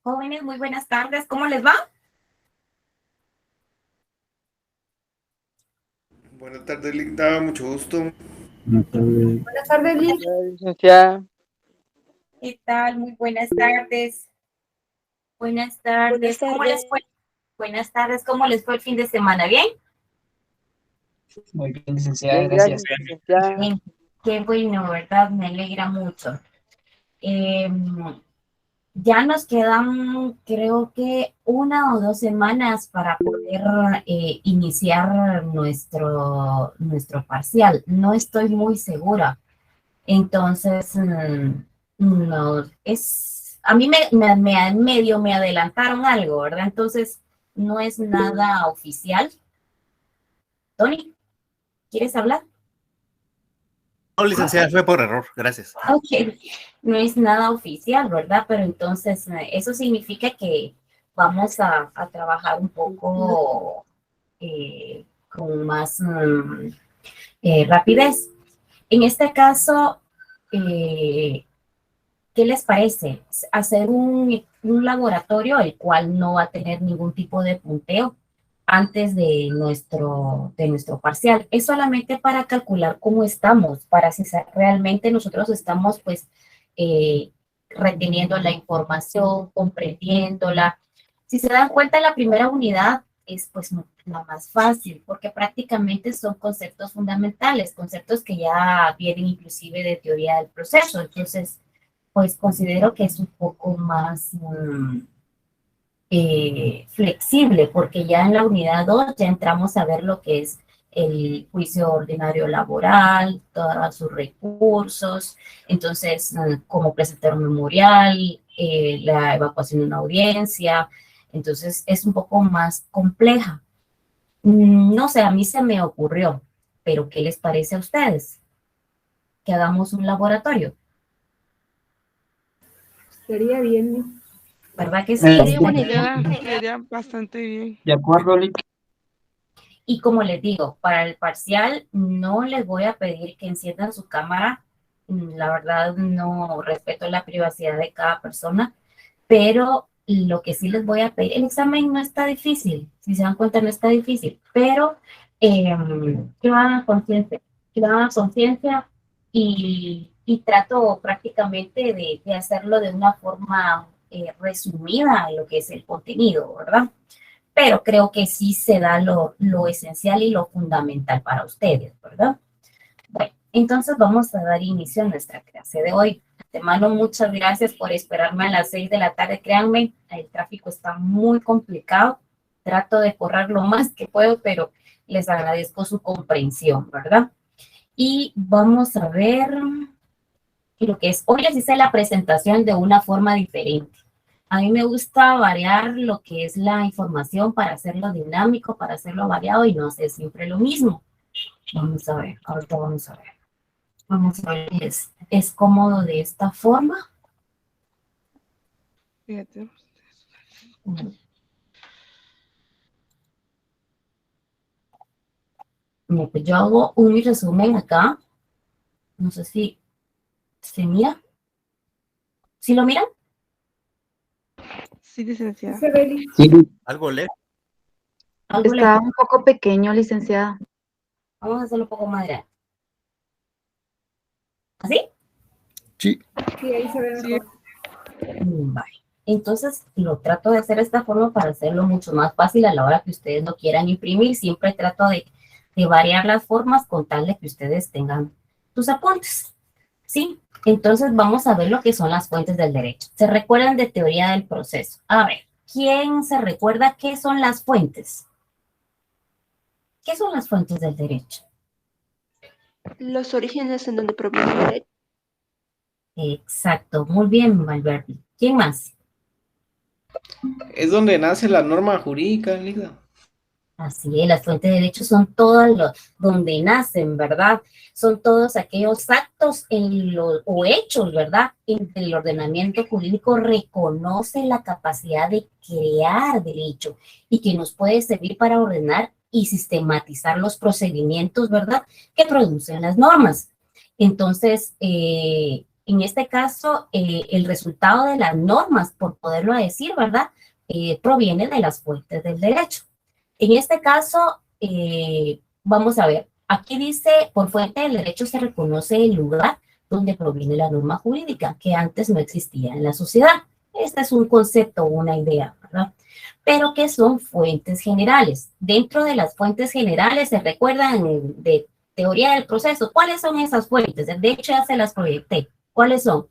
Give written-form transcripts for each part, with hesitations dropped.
Jóvenes, muy buenas tardes. ¿Cómo les va? Buenas tardes, Linda, mucho gusto. Buenas tardes. Buenas tardes, Liz. Hola, licenciada. ¿Qué tal? Muy buenas tardes. Buenas tardes. ¿Cómo les fue? Buenas tardes. ¿Cómo les fue el fin de semana? ¿Bien? Muy bien, licenciada, Bien, gracias. gracias, licenciada. Bien. Qué bueno, ¿verdad? Me alegra mucho. Eh, ya nos quedan, creo que 1 o 2 semanas para poder iniciar nuestro parcial. No estoy muy segura. Entonces, no, a mí me adelantaron algo, ¿verdad? Entonces, no es nada oficial. Tony, ¿quieres hablar? No, licenciada, fue por error, gracias. Ok, no es nada oficial, ¿verdad? Pero entonces, eso significa que vamos a trabajar un poco con más rapidez. En este caso, eh, ¿qué les parece? Hacer un laboratorio, el cual no va a tener ningún tipo de punteo antes de nuestro parcial. Es solamente para calcular cómo estamos, para si realmente nosotros estamos, pues, eh, reteniendo la información, comprendiéndola. Si se dan cuenta, la primera unidad es, pues, la más fácil, porque prácticamente son conceptos fundamentales, conceptos que ya vienen inclusive de teoría del proceso. Entonces, pues considero que es un poco más flexible, porque ya en la unidad 2 ya entramos a ver lo que es el juicio ordinario laboral, todos sus recursos, entonces, cómo presentar un memorial, la evacuación de una audiencia, entonces es un poco más compleja. No sé, a mí se me ocurrió, pero ¿qué les parece a ustedes? Que hagamos un laboratorio, Sería bien. ¿verdad que sí? Sería Buena idea, sería bastante bien. de acuerdo, Lic. Y como les digo, para el parcial no les voy a pedir que enciendan su cámara. La verdad no respeto la privacidad de cada persona, pero lo que sí les voy a pedir, el examen no está difícil, si se dan cuenta no está difícil, pero que lo hagan conciencia, que lo hagan conciencia y trato prácticamente de hacerlo de una forma resumida en lo que es el contenido, ¿verdad? Pero creo que sí se da lo esencial y lo fundamental para ustedes, ¿verdad? Bueno, entonces vamos a dar inicio a nuestra clase de hoy. De mano, muchas gracias por esperarme a las 6 de la tarde. Créanme, el tráfico está muy complicado. Trato de correr lo más que puedo, pero les agradezco su comprensión, ¿verdad? Y vamos a ver lo que es. Hoy les hice la presentación de una forma diferente. A mí me gusta variar lo que es la información para hacerlo dinámico, para hacerlo variado y no hacer siempre lo mismo. Vamos a ver, ahorita vamos a ver. Vamos a ver, es cómodo de esta forma. Fíjate. Pues yo hago un resumen acá. No sé si se mira. ¿Sí lo miran? Sí, licenciada. Se ve lindo. Sí, Lic. Algo lejos. Algo Está lejos. un poco pequeño, licenciada. Vamos a hacerlo un poco más grande. ¿Así? Sí. Sí, ahí se ve Sí, mejor. Vale. Entonces lo trato de hacer de esta forma para hacerlo mucho más fácil a la hora que ustedes no quieran imprimir. Siempre trato de variar las formas con tal de que ustedes tengan sus apuntes. ¿Sí? Entonces vamos a ver lo que son las fuentes del derecho. ¿Se recuerdan de teoría del proceso? A ver, ¿quién se recuerda qué son las fuentes? ¿Qué son las fuentes del derecho? Los orígenes en donde proviene el derecho. Exacto, muy bien, Valverde. ¿Quién más? Es donde nace la norma jurídica, Linda. Así es, las fuentes de derecho son todas los donde nacen, ¿verdad? Son todos aquellos actos o hechos, ¿verdad? En que el ordenamiento jurídico reconoce la capacidad de crear derecho y que nos puede servir para ordenar y sistematizar los procedimientos, ¿verdad? Que producen las normas. Entonces, en este caso, el resultado de las normas, por poderlo decir, ¿verdad? Proviene de las fuentes del derecho. En este caso, vamos a ver, aquí dice, por fuente del derecho se reconoce el lugar donde proviene la norma jurídica, que antes no existía en la sociedad. Este es un concepto, una idea, ¿verdad? Pero ¿qué son fuentes generales? Dentro de las fuentes generales, ¿se recuerdan de teoría del proceso? ¿Cuáles son esas fuentes? De hecho, ya se las proyecté. ¿Cuáles son?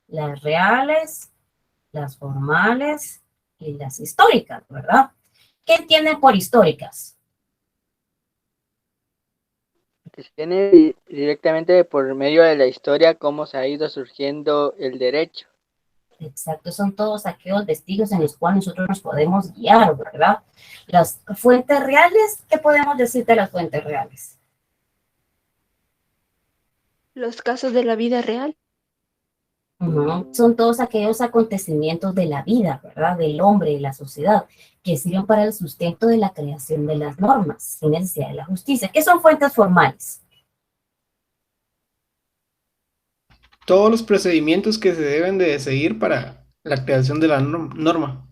Las reales, las formales y las históricas, ¿verdad? ¿Qué entienden por históricas? Que se tiene directamente por medio de la historia cómo se ha ido surgiendo el derecho. Exacto, son todos aquellos testigos en los cuales nosotros nos podemos guiar, ¿verdad? Las fuentes reales, ¿qué podemos decir de las fuentes reales? Los casos de la vida real. Son todos aquellos acontecimientos de la vida, ¿verdad? Del hombre, de la sociedad, que sirven para el sustento de la creación de las normas, sin necesidad de la justicia. ¿Qué son fuentes formales? Todos los procedimientos que se deben de seguir para la creación de la norma.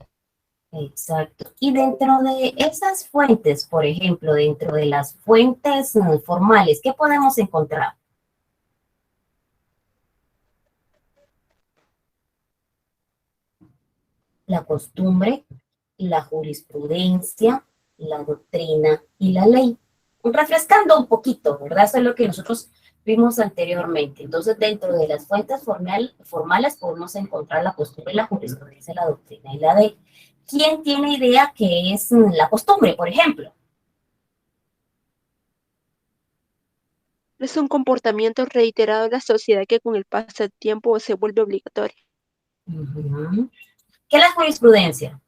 Exacto. Y dentro de esas fuentes, por ejemplo, dentro de las fuentes formales, ¿qué podemos encontrar? La costumbre, la jurisprudencia, la doctrina y la ley. Refrescando un poquito, ¿verdad? Eso es lo que nosotros vimos anteriormente. Entonces, dentro de las fuentes formales podemos encontrar la costumbre, la jurisprudencia, la doctrina y la ley. ¿Quién tiene idea qué es la costumbre, por ejemplo? Es un comportamiento reiterado en la sociedad que con el paso del tiempo se vuelve obligatorio. ¿Qué es la jurisprudencia?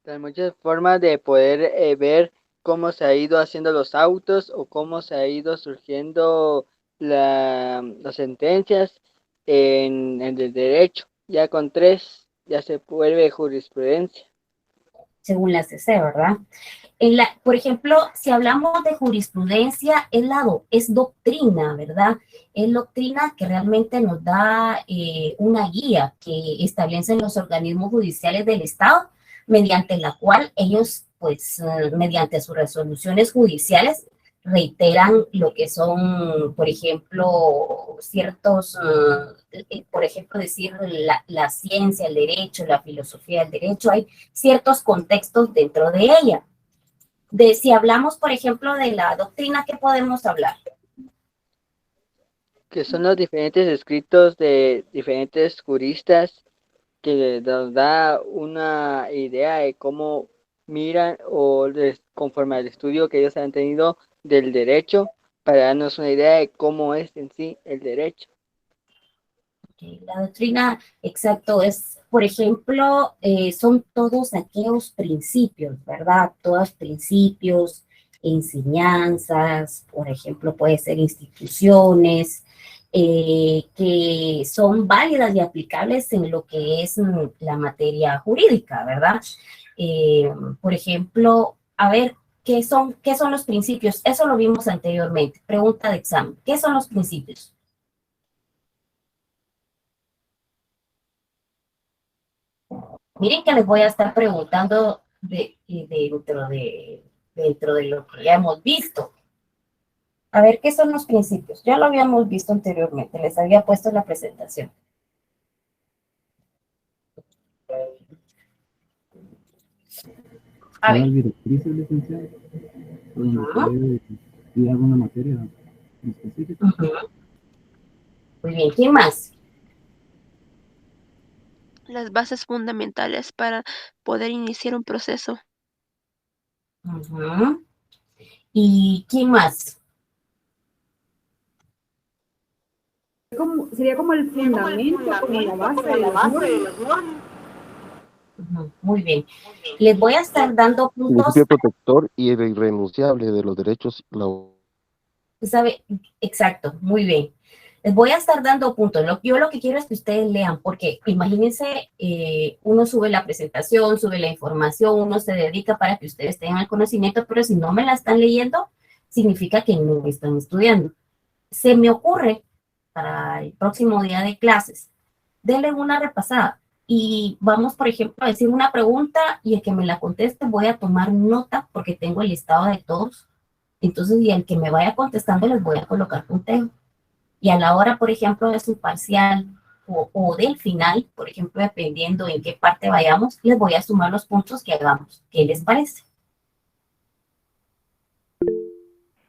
Hay muchas formas de poder ver cómo se ha ido haciendo los autos o cómo se ha ido surgiendo las sentencias en el derecho. Ya con 3 ya se vuelve jurisprudencia. Según la CC, ¿verdad? Por ejemplo, si hablamos de jurisprudencia, es doctrina, ¿verdad? Es doctrina que realmente nos da una guía que establecen los organismos judiciales del Estado, mediante la cual ellos, pues, mediante sus resoluciones judiciales, reiteran lo que son, por ejemplo, ciertos, por ejemplo, decir la ciencia, el derecho, la filosofía del derecho, hay ciertos contextos dentro de ella. Si hablamos, por ejemplo, de la doctrina, ¿qué podemos hablar? Que son los diferentes escritos de diferentes juristas que nos da una idea de cómo miran o conforme al estudio que ellos han tenido del derecho, para darnos una idea de cómo es en sí el derecho. La doctrina, exacto, es, por ejemplo, son todos aquellos principios, ¿verdad? Todos principios, enseñanzas, por ejemplo, puede ser instituciones, que son válidas y aplicables en lo que es la materia jurídica, ¿verdad? Por ejemplo, a ver, ¿qué son los principios? Eso lo vimos anteriormente. Pregunta de examen. ¿Qué son los principios? Miren que les voy a estar preguntando dentro de lo que ya hemos visto. A ver, ¿qué son los principios? Ya lo habíamos visto anteriormente, les había puesto en la presentación. A ver. directrices, licenciado, donde puede ir alguna materia específica. Muy bien, ¿quién más? Las bases fundamentales para poder iniciar un proceso. ¿Y quién más? Sería como el fundamento, como la base de las normas. Muy bien. Les voy a estar dando El puntos. principio protector y el irrenunciable de los derechos laborales. ¿Sabe? Exacto, muy bien. Les voy a estar dando puntos. Yo lo que quiero es que ustedes lean, porque imagínense, uno sube la presentación, sube la información, uno se dedica para que ustedes tengan el conocimiento, pero si no me la están leyendo, significa que no están estudiando. Se me ocurre para el próximo día de clases, denle una repasada. Y vamos, por ejemplo, a decir una pregunta y el que me la conteste voy a tomar nota porque tengo el listado de todos. Entonces, y el que me vaya contestando les voy a colocar punteo. Y a la hora, por ejemplo, de su parcial o del final, por ejemplo, dependiendo en qué parte vayamos, les voy a sumar los puntos que hagamos. ¿Qué les parece?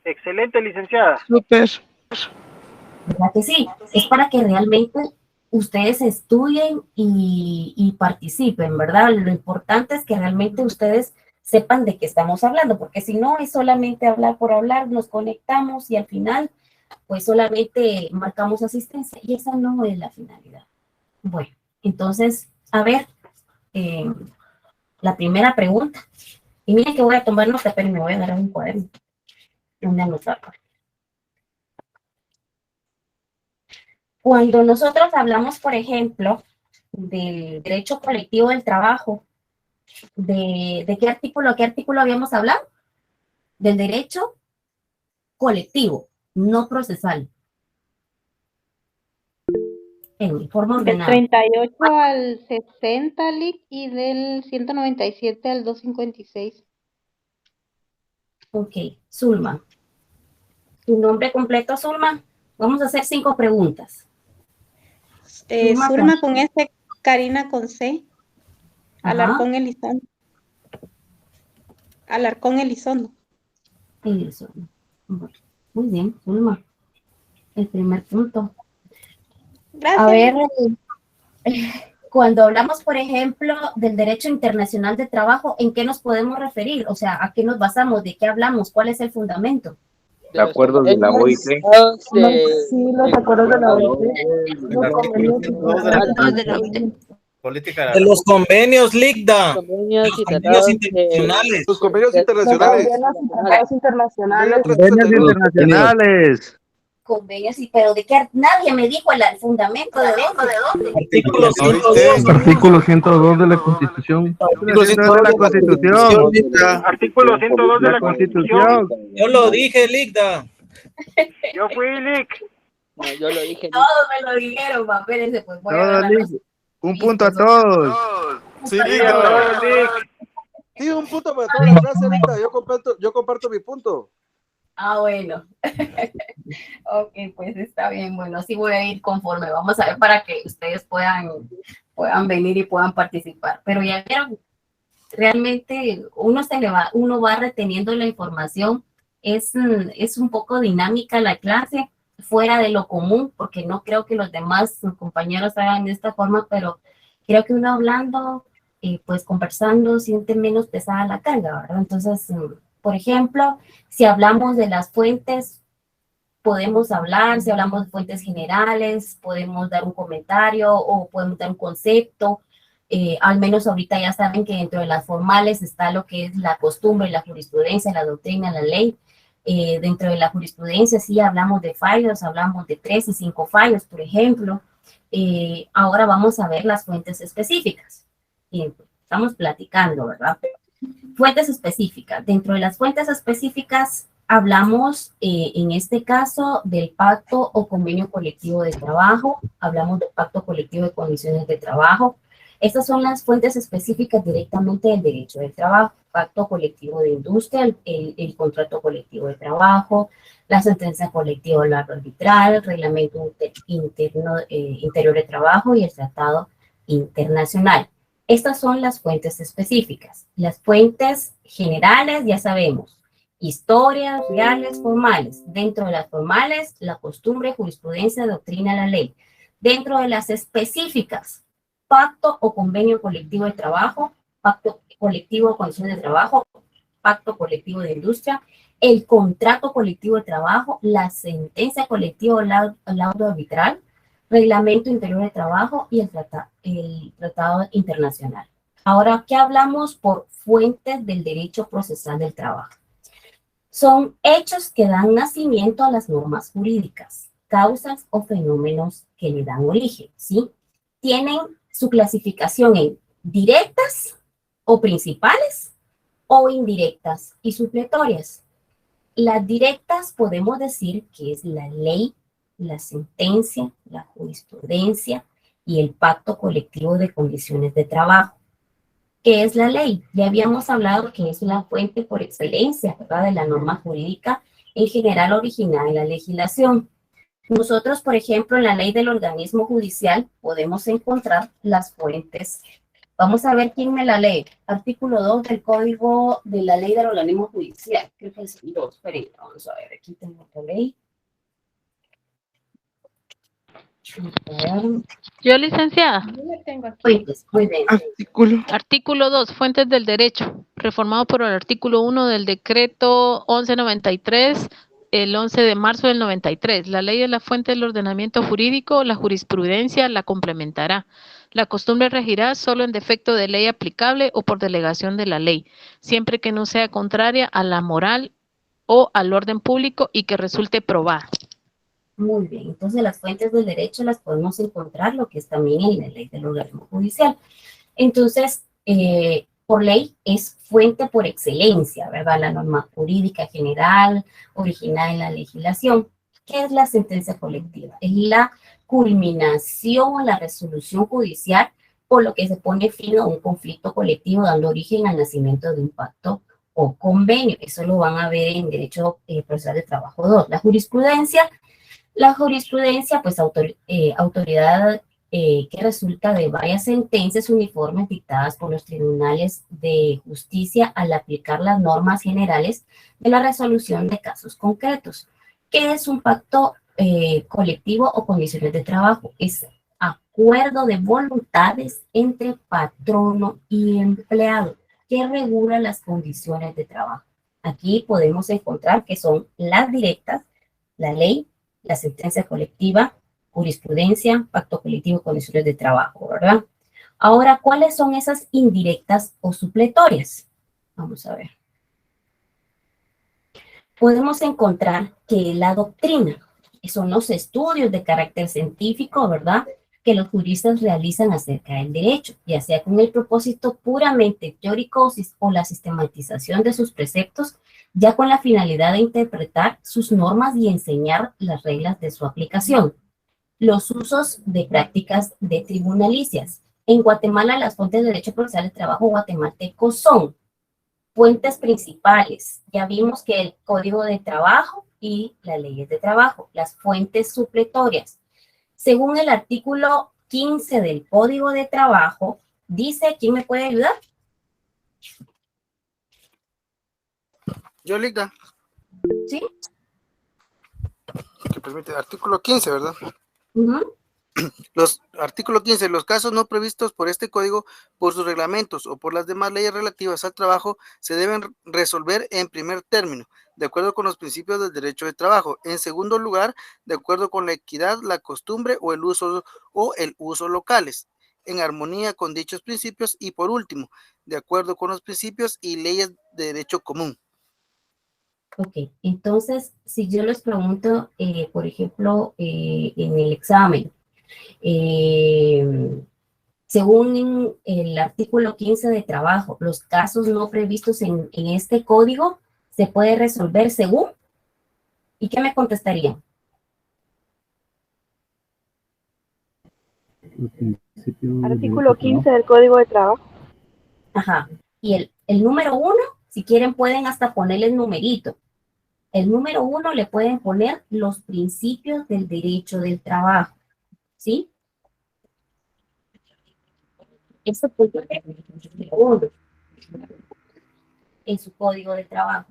Excelente, licenciada. Súper. ¿Verdad que sí? Es para que realmente ustedes estudien y participen, ¿verdad? Lo importante es que realmente ustedes sepan de qué estamos hablando, porque si no es solamente hablar por hablar, nos conectamos y al final pues solamente marcamos asistencia y esa no es la finalidad. Bueno, entonces, a ver, la primera pregunta. Y miren que voy a tomar nota, pero me voy a agarrar un cuaderno, una nota. Cuando nosotros hablamos, por ejemplo, del derecho colectivo del trabajo, ¿de qué artículo habíamos hablado? Del derecho colectivo, no procesal. En forma Del ordenada. 38 al 60, Lic, y del 197 al 256. Ok, Zulma. ¿Tu nombre completo, Zulma? Vamos a hacer 5 preguntas. Zulma con S, Karina con C, Ajá. Alarcón Elizondo. Alarcón Elizondo. Elizondo. Bueno, muy bien, Zulma. El primer punto. Gracias. A ver, cuando hablamos, por ejemplo, del derecho internacional de trabajo, ¿en qué nos podemos referir? O sea, ¿a qué nos basamos? ¿De qué hablamos? ¿Cuál es el fundamento? De acuerdo de la OIT. Sí, los acuerdos de la OIT. El artículo 102 de la Constitución. Política De los convenios, LICDA. Convenios Los convenios internacionales. Los convenios internacionales. Tratados internacionales. Convenios internacionales. Convenios, y pero de qué nadie me dijo el fundamento de dónde. Artículo 102. Artículo 102 de la Constitución. Artículo 102 de la Constitución. Artículo 102 de la Constitución. Yo lo dije, LICDA. Yo fui Lic. No, yo lo dije. Todos me lo dijeron, va, espérense, pues voy a Todo, agarrar los- un punto a todos. Sí, Sí, a todos, Lic. Sí, un punto para toda la clase, Lic. Yo comparto mi punto. Ah, bueno. Ok, pues está bien. Bueno, sí voy a ir conforme. Vamos a ver para que ustedes puedan venir y puedan participar. Pero ya vieron, realmente uno va reteniendo la información. Es un poco dinámica la clase, fuera de lo común, porque no creo que los demás compañeros hagan de esta forma, pero creo que uno hablando, pues conversando, siente menos pesada la carga, ¿verdad? Entonces, por ejemplo, si hablamos de las fuentes, podemos hablar, si hablamos de fuentes generales, podemos dar un comentario o podemos dar un concepto. Al menos ahorita ya saben que dentro de las formales está lo que es la costumbre, la jurisprudencia, la doctrina, la ley. Dentro de la jurisprudencia sí hablamos de fallos, hablamos de 3 y 5 fallos, por ejemplo. Ahora vamos a ver las fuentes específicas. Estamos platicando, ¿verdad? Fuentes específicas. Dentro de las fuentes específicas hablamos, en este caso, del pacto o convenio colectivo de trabajo. Hablamos del pacto colectivo de condiciones de trabajo. Estas son las fuentes específicas directamente del derecho del trabajo. Pacto colectivo de industria, el contrato colectivo de trabajo, la sentencia colectiva arbitral, el reglamento interior de trabajo y el tratado internacional. Estas son las fuentes específicas. Las fuentes generales, ya sabemos, historias, reales, formales. Dentro de las formales, la costumbre, jurisprudencia, doctrina, la ley. Dentro de las específicas, pacto o convenio colectivo de trabajo, pacto colectivo de condiciones de trabajo, pacto colectivo de industria, el contrato colectivo de trabajo, la sentencia colectiva o laudo arbitral, reglamento interior de trabajo y el tratado internacional. Ahora, ¿qué hablamos por fuentes del derecho procesal del trabajo? Son hechos que dan nacimiento a las normas jurídicas, causas o fenómenos que le dan origen, ¿sí? Tienen su clasificación en directas o principales o indirectas y supletorias. Las directas podemos decir que es la ley, la sentencia, la jurisprudencia y el pacto colectivo de condiciones de trabajo. ¿Qué es la ley? Ya habíamos hablado que es la fuente por excelencia, ¿verdad?, de la norma jurídica en general originada en la legislación. Nosotros, por ejemplo, en la ley del organismo judicial podemos encontrar las fuentes. Vamos a ver quién me la lee. Artículo 2 del Código de la Ley del Organismo Judicial. Creo que es el 2. Esperen, vamos a ver, aquí tengo la ley. Yo, licenciada. Muy bien. Artículo 2, fuentes del derecho, reformado por el artículo 1 del decreto 1193, el 11 de marzo del 93. La ley es la fuente del ordenamiento jurídico, la jurisprudencia la complementará. La costumbre regirá solo en defecto de ley aplicable o por delegación de la ley, siempre que no sea contraria a la moral o al orden público y que resulte probada. Muy bien, entonces las fuentes del derecho las podemos encontrar, lo que es también en la ley del organismo judicial. Entonces, por ley es fuente por excelencia, ¿verdad? La norma jurídica general, originada en la legislación. ¿Qué es la sentencia colectiva? Es la culminación, la resolución judicial, por lo que se pone fin a un conflicto colectivo, dando origen al nacimiento de un pacto o convenio. Eso lo van a ver en Derecho Procesal de Trabajo 2. La jurisprudencia, pues autoridad que resulta de varias sentencias uniformes dictadas por los tribunales de justicia al aplicar las normas generales de la resolución de casos concretos. ¿Qué es un pacto colectivo o condiciones de trabajo? Es acuerdo de voluntades entre patrono y empleado que regula las condiciones de trabajo. Aquí podemos encontrar que son las directas, la ley, la sentencia colectiva, jurisprudencia, pacto colectivo, condiciones de trabajo, ¿verdad? Ahora, ¿cuáles son esas indirectas o supletorias? Vamos a ver. Podemos encontrar que la doctrina, son los estudios de carácter científico, ¿verdad?, que los juristas realizan acerca del derecho, ya sea con el propósito puramente teórico o la sistematización de sus preceptos, ya con la finalidad de interpretar sus normas y enseñar las reglas de su aplicación. Los usos de prácticas de tribunalicias. En Guatemala, las fuentes de derecho procesal de trabajo guatemalteco son fuentes principales. Ya vimos que el Código de Trabajo y las leyes de trabajo. Las fuentes supletorias. Según el artículo 15 del Código de Trabajo, dice, ¿quién me puede ayudar? Yo, Ligda. ¿Sí? Que permite, artículo 15, ¿verdad? Uh-huh. Artículo 15, los casos no previstos por este código, por sus reglamentos o por las demás leyes relativas al trabajo, se deben resolver en primer término, de acuerdo con los principios del derecho de trabajo. En segundo lugar, de acuerdo con la equidad, la costumbre o el uso locales, en armonía con dichos principios. Y por último, de acuerdo con los principios y leyes de derecho común. Ok, entonces, si yo les pregunto, por ejemplo, en el examen, según el artículo 15 de trabajo, los casos no previstos en este código se puede resolver según, ¿y qué me contestarían? Artículo 15 del Código de Trabajo. Ajá, y el número 1, si quieren pueden hasta ponerle el numerito. El número 1 le pueden poner los principios del derecho del trabajo, ¿sí? Eso puede ser uno en su código de trabajo,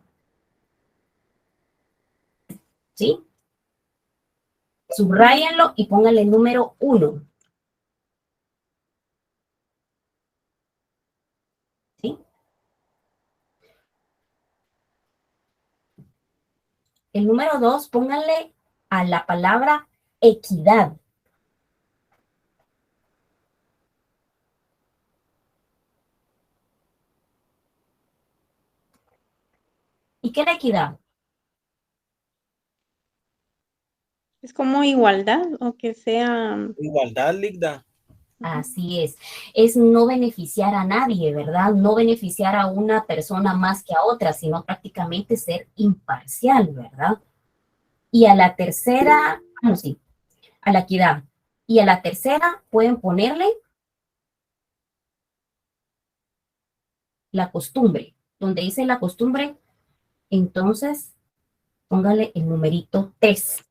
¿sí? Subráyenlo y pónganle el número 1. ¿Sí? El número 2, pónganle a la palabra equidad. ¿Y qué es la equidad? Es como igualdad o que sea... Igualdad, Ligda. Así es no beneficiar a nadie, ¿verdad? No beneficiar a una persona más que a otra, sino prácticamente ser imparcial, ¿verdad? Y a la tercera bueno, sí, a la equidad. Y a la tercera pueden ponerle la costumbre. Donde dice la costumbre, entonces póngale el numerito 3.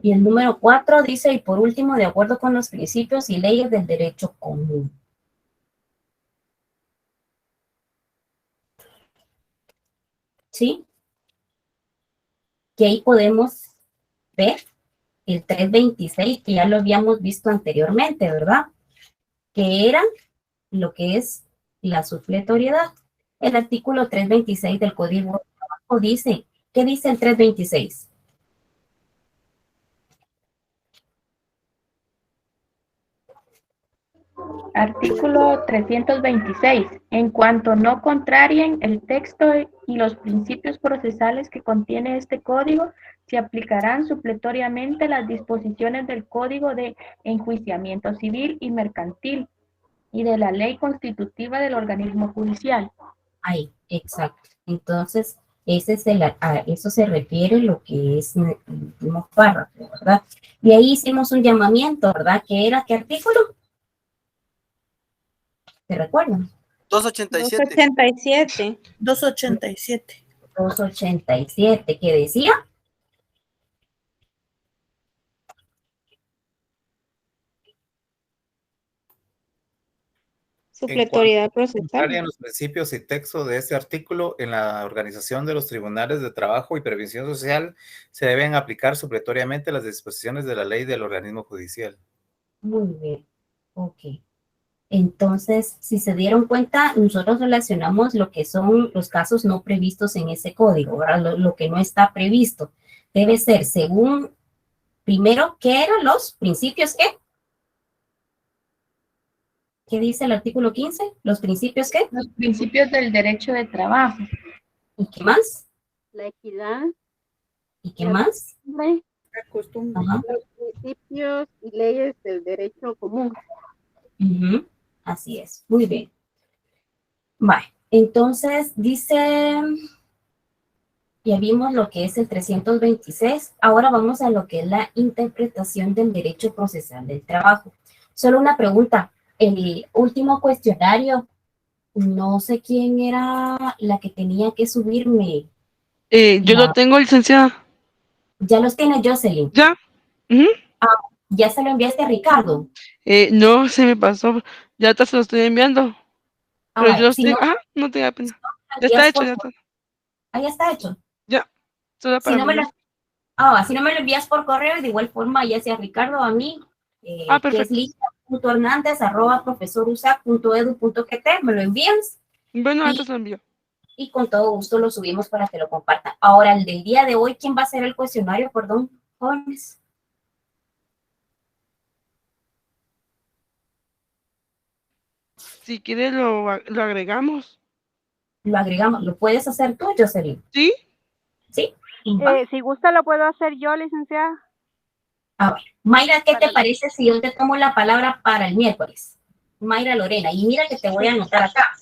Y el número 4 dice, y por último, de acuerdo con los principios y leyes del derecho común. ¿Sí? Que ahí podemos ver el 326, que ya lo habíamos visto anteriormente, ¿verdad? Que era lo que es la supletoriedad. El artículo 326 del Código de Trabajo dice, ¿qué dice el 326? Artículo 326. En cuanto no contrarien el texto y los principios procesales que contiene este código, se aplicarán supletoriamente las disposiciones del Código de Enjuiciamiento Civil y Mercantil y de la ley constitutiva del organismo judicial. Ahí, exacto. Entonces, ese es a eso se refiere lo que es el último párrafo, ¿verdad? Y ahí hicimos un llamamiento, ¿verdad? ¿Qué era? ¿Qué artículo? ¿Te recuerdan? 287. 287. 287, ¿qué decía? Supletoriedad procesal. Contrarian los principios y texto de este artículo en la organización de los tribunales de trabajo y previsión social se deben aplicar supletoriamente las disposiciones de la ley del organismo judicial. Muy bien, ok. Entonces, si se dieron cuenta, nosotros relacionamos lo que son los casos no previstos en ese código, ¿verdad? Lo que no está previsto. Debe ser según, primero, ¿qué eran los principios qué? ¿Qué dice el artículo 15? ¿Los principios qué? Los principios del derecho de trabajo. ¿Y qué más? La equidad. ¿Y qué más? La costumbre. Los principios y leyes del derecho común. Así es, muy bien. Vale, entonces dice, ya vimos lo que es el 326, ahora vamos a lo que es la interpretación del derecho procesal del trabajo. Solo una pregunta, el último cuestionario, no sé quién era la que tenía que subirme. Yo lo tengo, licenciada. ¿Ya los tiene Jocelyn? Ya. ¿Ya se lo enviaste a Ricardo? No, se me pasó. Ya hasta se lo estoy enviando. Pero yo los si tengo. no, No tenga pena. ya Ya está hecho, ya está. Ah, ya está hecho. Ya. Solo para Si no me lo, si no me lo envías por correo, de igual forma, ya sea Ricardo o a mí, que es licia.hernandez@profesorusac.edu.gt, me lo envías. Bueno, antes lo envío. Y con todo gusto lo subimos para que lo compartan. Ahora, el del día de hoy, ¿quién va a hacer el cuestionario? Perdón, jóvenes. Si quieres, lo agregamos. Lo agregamos. ¿Lo puedes hacer tú, Jocelyn? ¿Sí? Sí. Si gusta, lo puedo hacer yo, licenciada. A ver, Mayra, ¿qué te parece si yo te tomo la palabra para el miércoles? Mayra Lorena, y mira que te voy a anotar acá.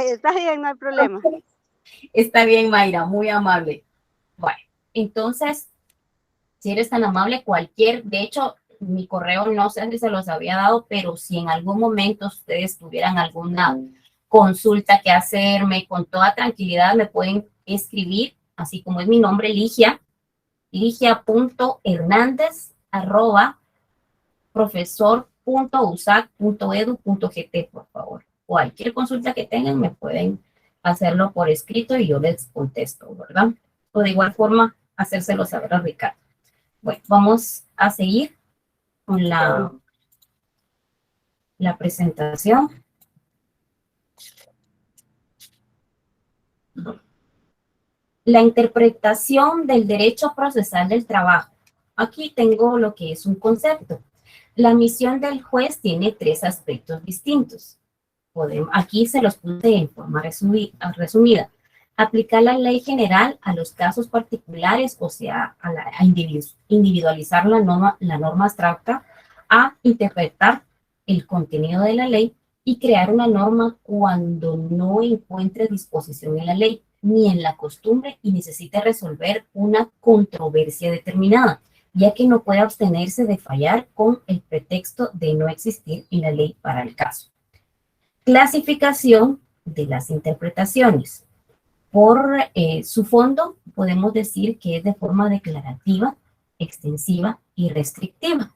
Está bien, no hay problema. Está bien, Mayra, muy amable. Bueno, entonces, si eres tan amable, de hecho, mi correo no sé si se los había dado, pero si en algún momento ustedes tuvieran alguna consulta que hacerme, con toda tranquilidad me pueden escribir, así como es mi nombre, ligia.hernandez@profesor.usac.edu.gt, por favor. Cualquier consulta que tengan me pueden hacerlo por escrito y yo les contesto, ¿verdad? O de igual forma, hacérselo saber a Ricardo. Bueno, vamos a seguir con la presentación. La interpretación del derecho procesal del trabajo. Aquí tengo lo que es un concepto. La misión del juez tiene 3 aspectos distintos. Aquí se los puse en forma resumida. Aplicar la ley general a los casos particulares, o sea, a individualizar la norma abstracta, a interpretar el contenido de la ley y crear una norma cuando no encuentre disposición en la ley ni en la costumbre y necesite resolver una controversia determinada, ya que no puede abstenerse de fallar con el pretexto de no existir en la ley para el caso. Clasificación de las interpretaciones. Por su fondo, podemos decir que es de forma declarativa, extensiva y restrictiva.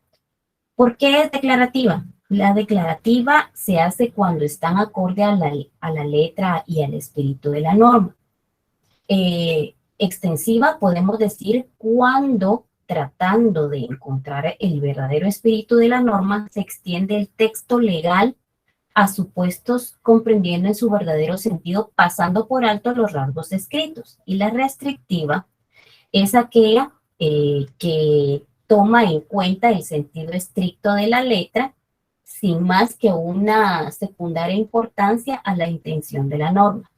¿Por qué es declarativa? La declarativa se hace cuando están acorde a la letra y al espíritu de la norma. Extensiva podemos decir cuando, tratando de encontrar el verdadero espíritu de la norma, se extiende el texto legal a supuestos comprendiendo en su verdadero sentido, pasando por alto los rasgos escritos. Y la restrictiva es aquella que toma en cuenta el sentido estricto de la letra, sin más que una secundaria importancia a la intención de la norma.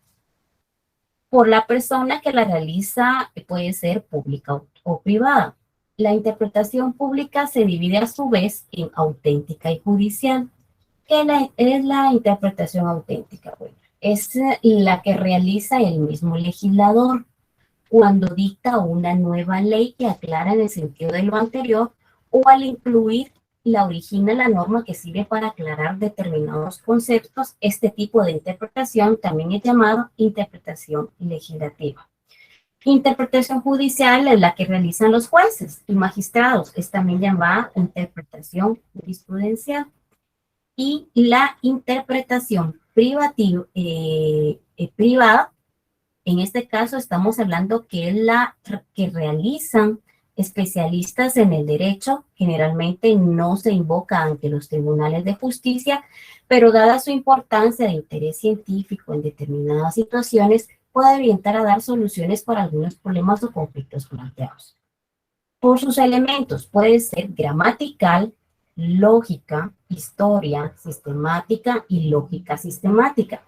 Por la persona que la realiza puede ser pública o privada. La interpretación pública se divide a su vez en auténtica y judicial. ¿Qué es la interpretación auténtica? Bueno, es la que realiza el mismo legislador cuando dicta una nueva ley que aclara en el sentido de lo anterior o al incluir la origina la norma que sirve para aclarar determinados conceptos. Este tipo de interpretación también es llamado interpretación legislativa. Interpretación judicial es la que realizan los jueces y magistrados. Es también llamada interpretación jurisprudencial. Y la interpretación privada, en este caso estamos hablando que es la que realizan especialistas en el derecho, generalmente no se invoca ante los tribunales de justicia, pero dada su importancia de interés científico en determinadas situaciones, puede orientar a dar soluciones para algunos problemas o conflictos planteados. Por sus elementos puede ser gramatical, lógica, historia, sistemática y lógica sistemática.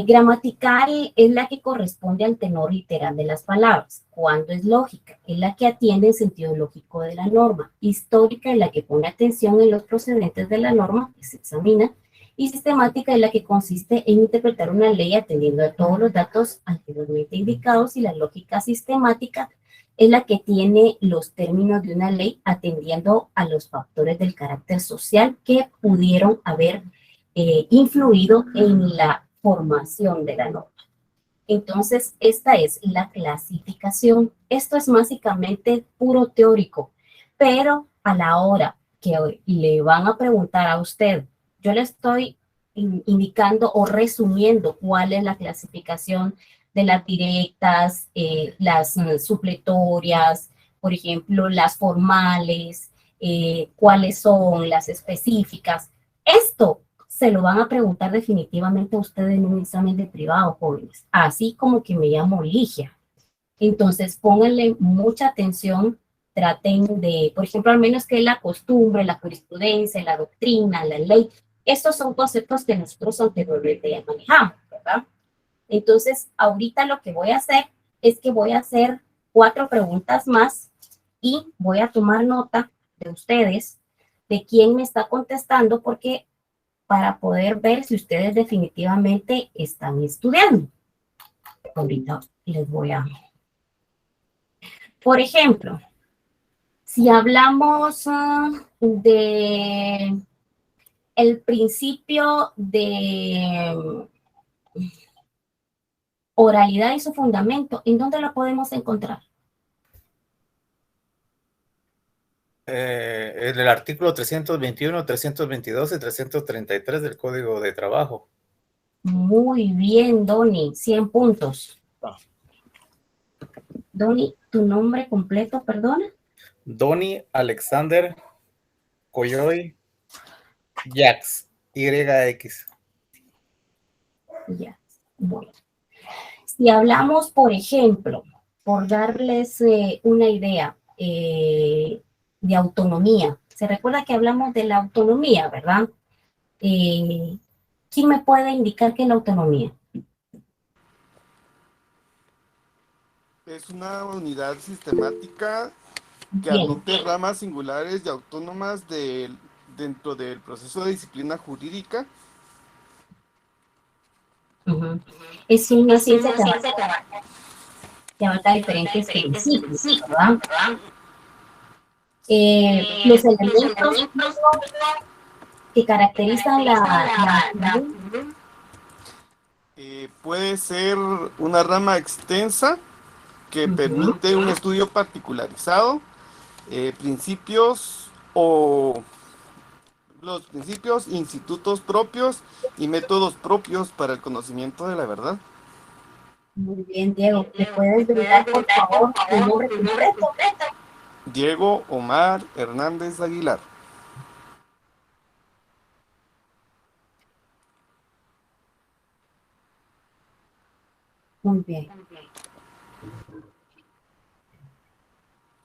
Gramatical es la que corresponde al tenor literal de las palabras. Cuando es lógica, es la que atiende el sentido lógico de la norma. Histórica es la que pone atención en los procedentes de la norma que se examina. Y sistemática es la que consiste en interpretar una ley atendiendo a todos los datos anteriormente indicados. Y la lógica sistemática es la que tiene los términos de una ley atendiendo a los factores del carácter social que pudieron haber influido en la formación de la norma. Entonces, esta es la clasificación. Esto es básicamente puro teórico, pero a la hora que le van a preguntar a usted, yo le estoy indicando o resumiendo cuál es la clasificación de las directas, las supletorias, por ejemplo, las formales, cuáles son las específicas. Esto se lo van a preguntar definitivamente a ustedes en un examen de privado, jóvenes, así como que me llamo Ligia. Entonces, pónganle mucha atención, traten de, por ejemplo, al menos que la costumbre, la jurisprudencia, la doctrina, la ley, estos son conceptos que nosotros anteriormente ya manejamos, ¿verdad? Entonces, ahorita lo que voy a hacer es que voy a hacer 4 preguntas más y voy a tomar nota de ustedes, de quién me está contestando, porque para poder ver si ustedes definitivamente están estudiando. Ahorita les voy a... Por ejemplo, si hablamos de el principio de oralidad y su fundamento, ¿en dónde lo podemos encontrar? En el artículo 321, 322 y 333 del Código de Trabajo. Muy bien, Doni, 100 puntos. Doni, ¿tu nombre completo, perdona? Doni Alexander Coyoy Yax, YX. Ya, bueno. Si hablamos, por ejemplo, por darles una idea de autonomía, se recuerda que hablamos de la autonomía, ¿verdad? ¿Quién me puede indicar qué es la autonomía? Es una unidad sistemática que Bien. admite ramas singulares y autónomas de dentro del proceso de disciplina jurídica. Es una ciencia que abarca diferentes principios, ¿verdad? Los elementos que caracterizan la Puede ser una rama extensa que permite un estudio particularizado, principios o los principios, institutos propios y métodos propios para el conocimiento de la verdad. Muy bien, Diego. ¿Me puedes brindar, por favor, tu nombre completo? Diego Omar Hernández Aguilar. Muy bien.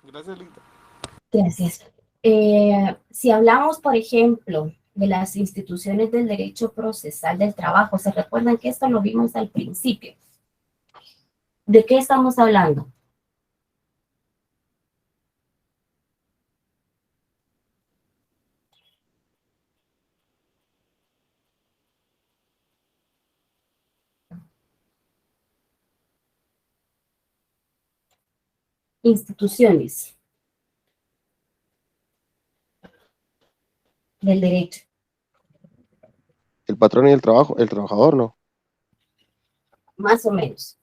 Gracias, Lita. Gracias. Si hablamos, por ejemplo, de las instituciones del derecho procesal del trabajo, ¿se recuerdan que esto lo vimos al principio? ¿De qué estamos hablando? Instituciones del derecho. El patrón y el trabajador, ¿no? Más o menos,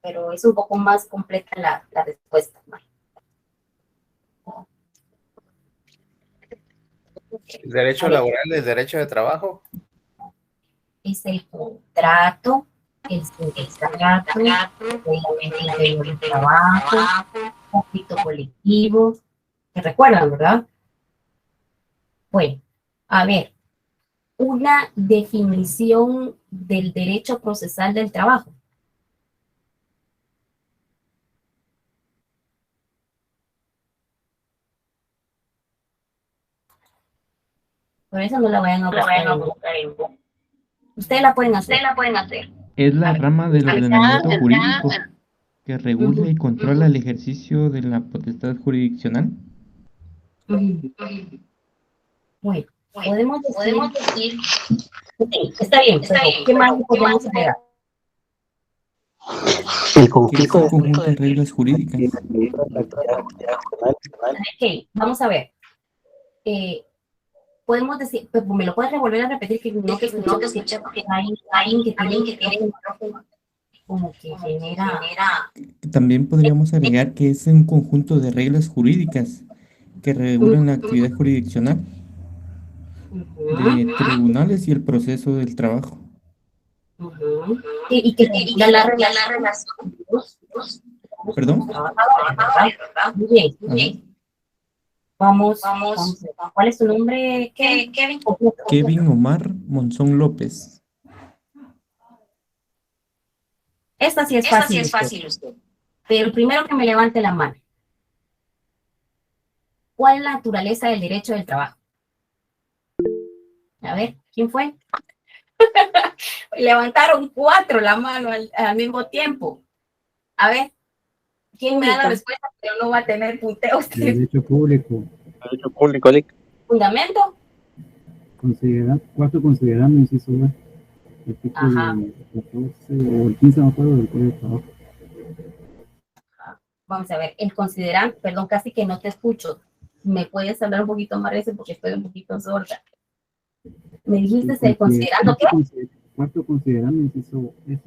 pero es un poco más completa la respuesta, ¿no? El derecho laboral, el derecho de trabajo. Es el contrato, el sindicato, el reglamento interior del trabajo, conflicto colectivo. ¿Se recuerdan, verdad? Bueno, a ver, una definición del derecho procesal del trabajo. Por eso no la vayan a buscar en Google. Ustedes la pueden hacer. Es la rama del ordenamiento jurídico que regula y controla el ejercicio de la potestad jurisdiccional. Bueno, podemos decir... Sí, está bien. ¿Qué más podemos agregar? El conjunto de reglas jurídicas. Ok, vamos a ver. Podemos decir, pues, ¿me lo puedes revolver a repetir? Que no te escuché porque hay alguien que tiene como que genera... También podríamos agregar que es un conjunto de reglas jurídicas que regulan la actividad jurisdiccional de tribunales y el proceso del trabajo. Y que regula la relación. ¿Perdón? Muy bien. Vamos. ¿Cuál es tu nombre, Kevin? Kevin Omar Monzón López. Esta sí es fácil. Pero primero que me levante la mano. ¿Cuál es la naturaleza del derecho del trabajo? A ver, ¿quién fue? Levantaron 4 la mano al mismo tiempo. A ver, ¿quién me da la respuesta? Pero no va a tener punteo usted. Derecho público. Derecho público, Lic. ¿Fundamento? Considerando, inciso B. Artículo 14 o el 15, no me acuerdo, del Código de Trabajo. Vamos a ver, el considerante, perdón, casi que no te escucho. ¿Me puedes hablar un poquito más veces porque estoy un poquito sorda? ¿Me dijiste el considerando qué? Cuarto considerando, inciso S.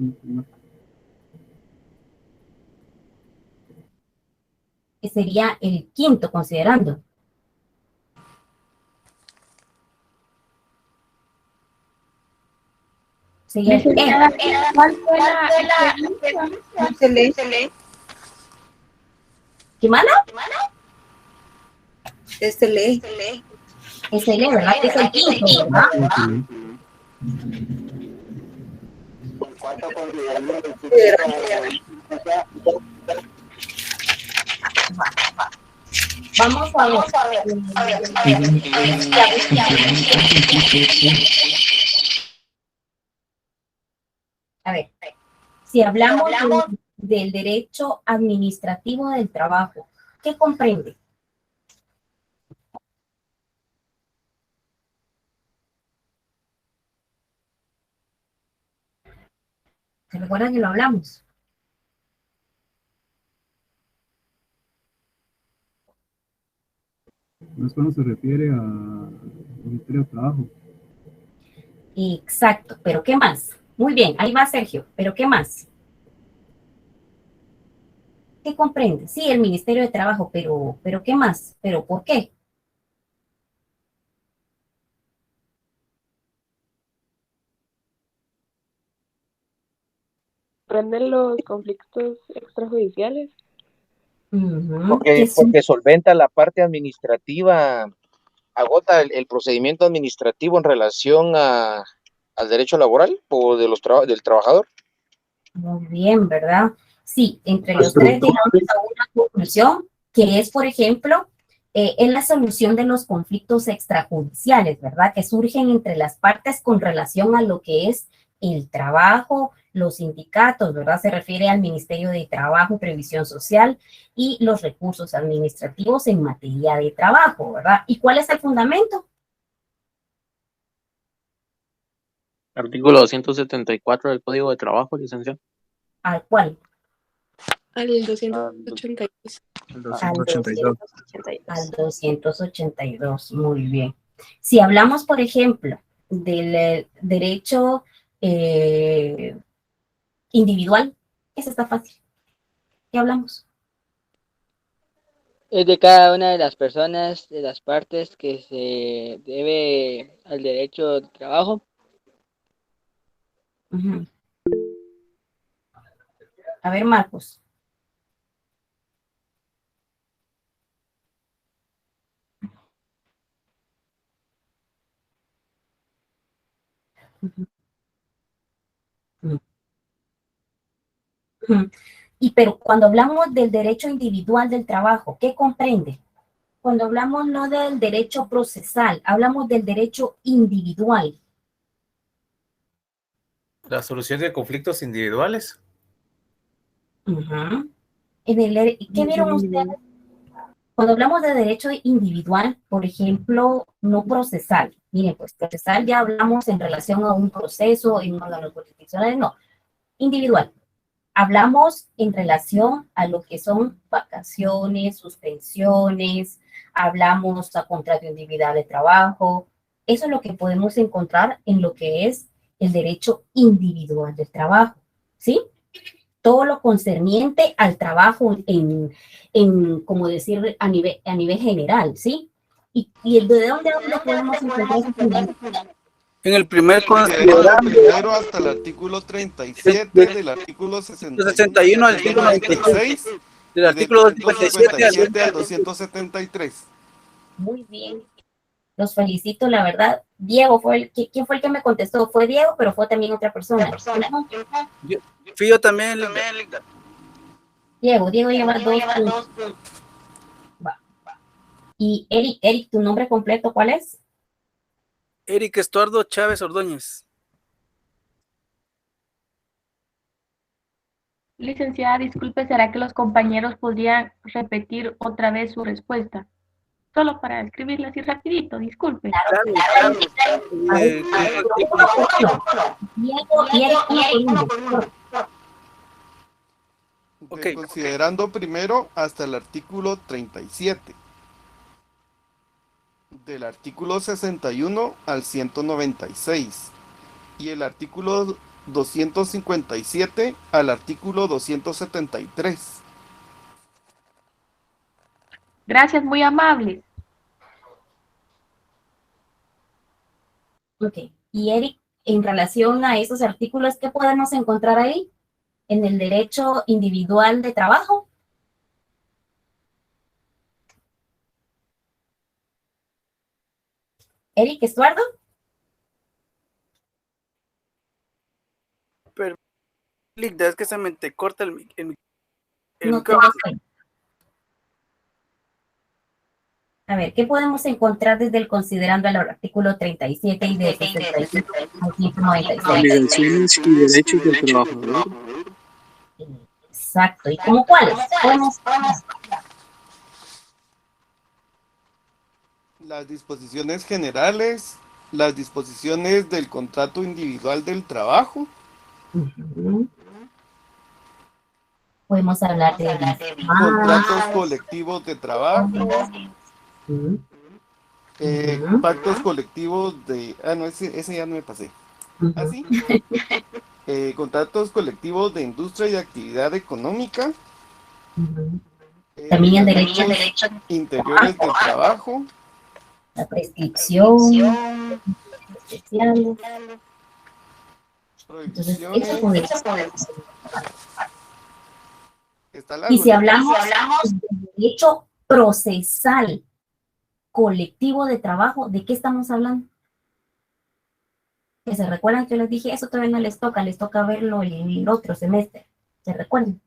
Sería el quinto considerando. Sería el ¿Cuál fue la ¿Qué manda? Este ley. Es el ¿verdad? Es el quinto, ¿verdad? Vamos a ver. A ver, si hablamos del derecho administrativo del trabajo, ¿qué comprende? ¿Se recuerdan que lo hablamos? No es cuando se refiere al Ministerio de Trabajo. Exacto, pero ¿qué más? Muy bien, ahí va Sergio, pero ¿qué más? ¿Qué comprende? Sí, el Ministerio de Trabajo, pero ¿qué más? ¿Pero por qué? ¿Comprenden los conflictos extrajudiciales? Porque solventa la parte administrativa, agota el procedimiento administrativo en relación al derecho laboral o de del trabajador. Muy bien, ¿verdad? Sí, entre los tres llegamos a una conclusión que es, por ejemplo, es la solución de los conflictos extrajudiciales, ¿verdad? Que surgen entre las partes con relación a lo que es el trabajo, los sindicatos, ¿verdad? Se refiere al Ministerio de Trabajo y Previsión Social y los recursos administrativos en materia de trabajo, ¿verdad? ¿Y cuál es el fundamento? Artículo 274 del Código de Trabajo, licenciado. ¿Al cuál? Al 282. Al 282, muy bien. Si hablamos, por ejemplo, del derecho individual, eso está fácil. ¿Qué hablamos? Es de cada una de las personas, de las partes que se debe al derecho de trabajo. A ver, Marcos. Y pero cuando hablamos del derecho individual del trabajo, ¿qué comprende? Cuando hablamos no del derecho procesal, hablamos del derecho individual. La solución de conflictos individuales. ¿Qué vieron ustedes? Cuando hablamos de derecho individual, por ejemplo, no procesal. Miren, pues procesal ya hablamos en relación a un proceso, en un órgano jurisdiccional, no. Individual. Hablamos en relación a lo que son vacaciones, suspensiones, hablamos a contrato individual de trabajo. Eso es lo que podemos encontrar en lo que es el derecho individual del trabajo, ¿sí? Todo lo concerniente al trabajo en como decir, a nivel general, ¿sí? ¿Y de dónde podemos encontrar ese fundamento? En el primer considerando primero hasta el artículo 37 del artículo 61 al 196 del artículo 257 al 273. Muy bien. Los felicito, la verdad. Diego fue ¿quién fue el que me contestó? Fue Diego, pero fue también otra persona. Fui yo también. Diego lleva 2 puntos. Va. Y Eric, ¿tu nombre completo cuál es? Eric Estuardo Chávez Ordóñez. Licenciada, disculpe, ¿será que los compañeros podrían repetir otra vez su respuesta? Solo para escribirla así rapidito, disculpe. Okay. Considerando primero hasta el artículo 37. Del artículo 61 al 196. Y el artículo 257 al artículo 273. Gracias, muy amable. Ok. Y Eric, en relación a esos artículos, ¿qué podemos encontrar ahí? En el derecho individual de trabajo. Eric Estuardo. Pero, es que se me te corta el no micrófono. A ver, ¿qué podemos encontrar desde el considerando el artículo 37 y de 65 al 196? Obligaciones y derechos del trabajador. Exacto. ¿Y cómo cuáles? Las disposiciones generales, las disposiciones del contrato individual del trabajo Ujú. Podemos hablar de Contratos colectivos de trabajo, Ujú. pactos colectivos de... Ah, no, ese ya no me pasé. ¿Ah, sí? Contratos colectivos de industria y de actividad económica. Ujú. También el derecho interiores de trabajo. la prescripción, especiales. Entonces, eso podemos. Está largo, Y si ¿no? hablamos de derecho procesal colectivo de trabajo, ¿de qué estamos hablando? Que se recuerdan que yo les dije, eso todavía no les toca verlo el otro semestre. ¿Se recuerdan?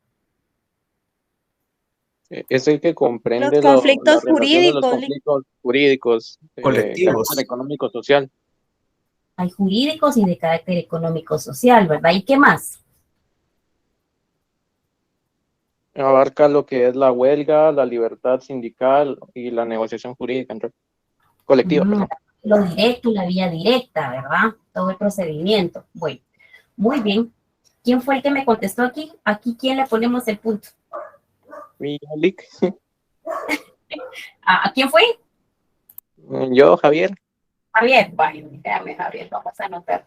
Es el que comprende Los conflictos la relación de los jurídicos. conflictos jurídicos Colectivos. carácter económico-social. Hay jurídicos y de carácter económico-social, ¿verdad? ¿Y qué más? Abarca lo que es la huelga, la libertad sindical y la negociación jurídica colectiva. Lo directo y la vía directa, ¿verdad? Todo el procedimiento. Bueno, muy bien. ¿Quién fue el que me contestó aquí? Aquí, ¿quién le ponemos el punto? Lick. ¿A quién fue? Yo, Javier. Javier. Vaya, déjame, Javier, vamos a anotar.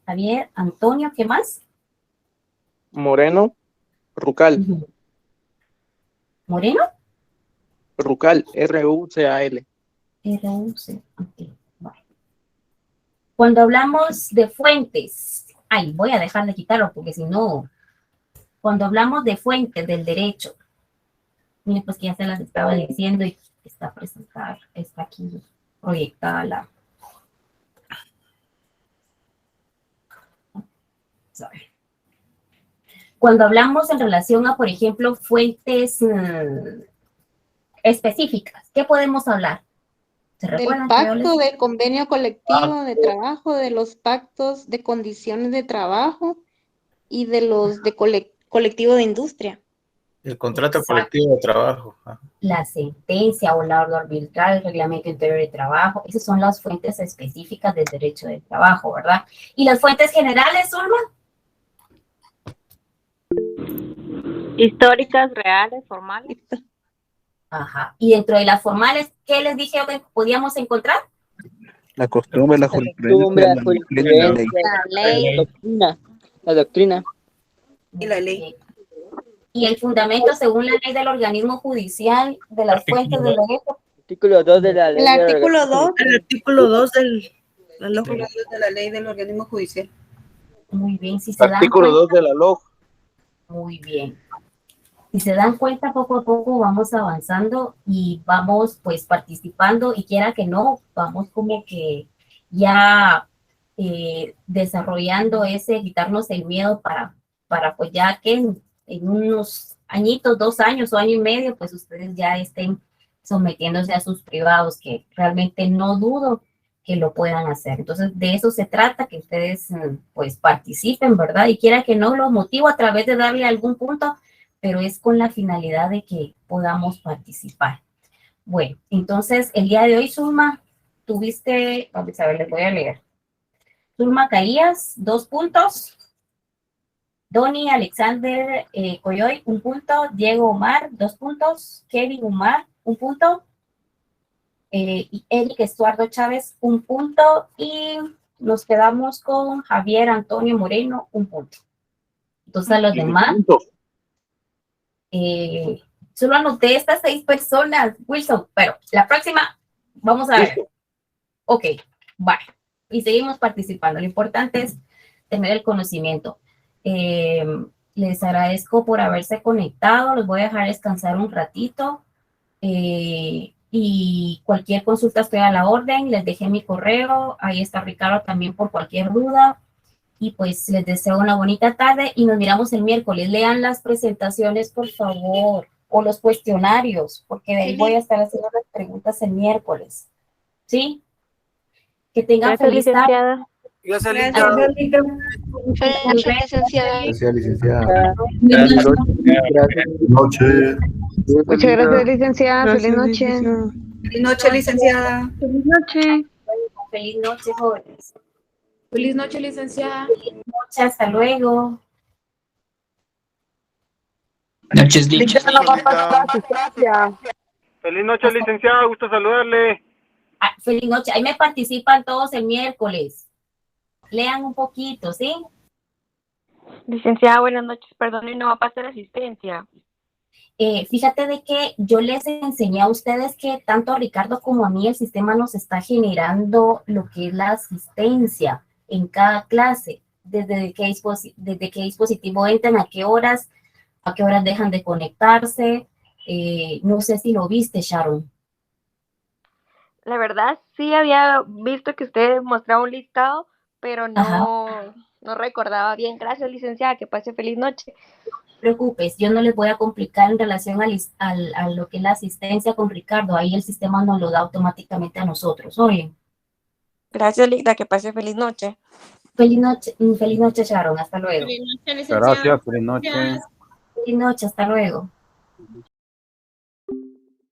Javier, Antonio, ¿qué más? Moreno, Rucal. ¿Moreno? Rucal, R-U-C-A-L. R-U-C, ok. Vale. Cuando hablamos de fuentes, voy a dejar de quitarlo porque si no, cuando hablamos de fuentes del derecho, miren, pues que ya se las estaba diciendo y está presentada, está aquí proyectada la... Sorry. Cuando hablamos en relación a, por ejemplo, fuentes específicas, ¿qué podemos hablar? ¿Se Del recuerdan? pacto de convenio colectivo de trabajo, de los pactos de condiciones de trabajo y de los de colectivo de industria. El contrato colectivo de trabajo. La sentencia o la orden arbitral, el reglamento interior de trabajo, esas son las fuentes específicas del derecho del trabajo, ¿verdad? ¿Y las fuentes generales, Zulma? Históricas, reales, formales. Ajá. Y dentro de las formales, ¿qué les dije que podíamos encontrar? La costumbre, la jurisprudencia, la doctrina y la ley. La doctrina. Y la ley. Y el fundamento según la ley del organismo judicial de las fuentes del derecho. Artículo 2 de la ley. El artículo 2. El artículo 2 de la ley del organismo judicial. Muy bien, si se dan Artículo 2 cuenta. de la LOG. Muy bien. Si se dan cuenta, poco a poco vamos avanzando y vamos pues participando y quiera que no, vamos como que ya desarrollando quitarnos el miedo para pues ya que en unos añitos, 2 años o año y medio, pues ustedes ya estén sometiéndose a sus privados, que realmente no dudo que lo puedan hacer. Entonces, de eso se trata, que ustedes pues participen, ¿verdad? Y quiera que no, los motivo a través de darle algún punto, pero es con la finalidad de que podamos participar. Bueno, entonces, el día de hoy, Zulma, tuviste, vamos a ver, les voy a leer. Zulma Carías, 2 puntos. Doni Alexander Coyoy, 1 punto. Diego Omar, 2 puntos. Kevin Omar, 1 punto. Y Eric Estuardo Chávez, 1 punto. Y nos quedamos con Javier Antonio Moreno, 1 punto. Entonces, a los demás... solo anoté estas 6 personas, Wilson, pero la próxima vamos a ver. Ok, vale. Y seguimos participando. Lo importante es tener el conocimiento. Les agradezco por haberse conectado. Los voy a dejar descansar un ratito. Y cualquier consulta estoy a la orden. Les dejé mi correo. Ahí está Ricardo también por cualquier duda. Y pues les deseo una bonita tarde y nos miramos el miércoles. Lean las presentaciones, por favor, o los cuestionarios, porque de ahí voy a estar haciendo las preguntas el miércoles. ¿Sí? Que tengan feliz tarde. Gracias, licenciada. Gracias, licenciada. Buenas noches. Muchas gracias, licenciada. Feliz noche. Feliz noche, licenciada. Feliz noche. Feliz noche, jóvenes. Feliz noche, licenciada. Feliz noche, hasta luego. Noches, dichas. Feliz noche, licenciada. Gusto saludarle. Ah, feliz noche. Ahí me participan todos el miércoles. Lean un poquito, ¿sí? Licenciada, buenas noches. Perdón, no va a pasar asistencia. Fíjate de que yo les enseñé a ustedes que tanto a Ricardo como a mí el sistema nos está generando lo que es la asistencia en cada clase, desde qué dispositivo entran, a qué horas dejan de conectarse. No sé si lo viste, Sharon. La verdad, sí había visto que usted mostraba un listado, pero no recordaba bien. Gracias, licenciada. Que pase feliz noche. No te preocupes, yo no les voy a complicar en relación a lo que es la asistencia con Ricardo. Ahí el sistema nos lo da automáticamente a nosotros. Oye. Gracias, Linda. Que pase feliz noche. Feliz noche, Sharon. Hasta luego. Feliz noche, licenciada. Gracias, feliz noche. Feliz noche, hasta luego.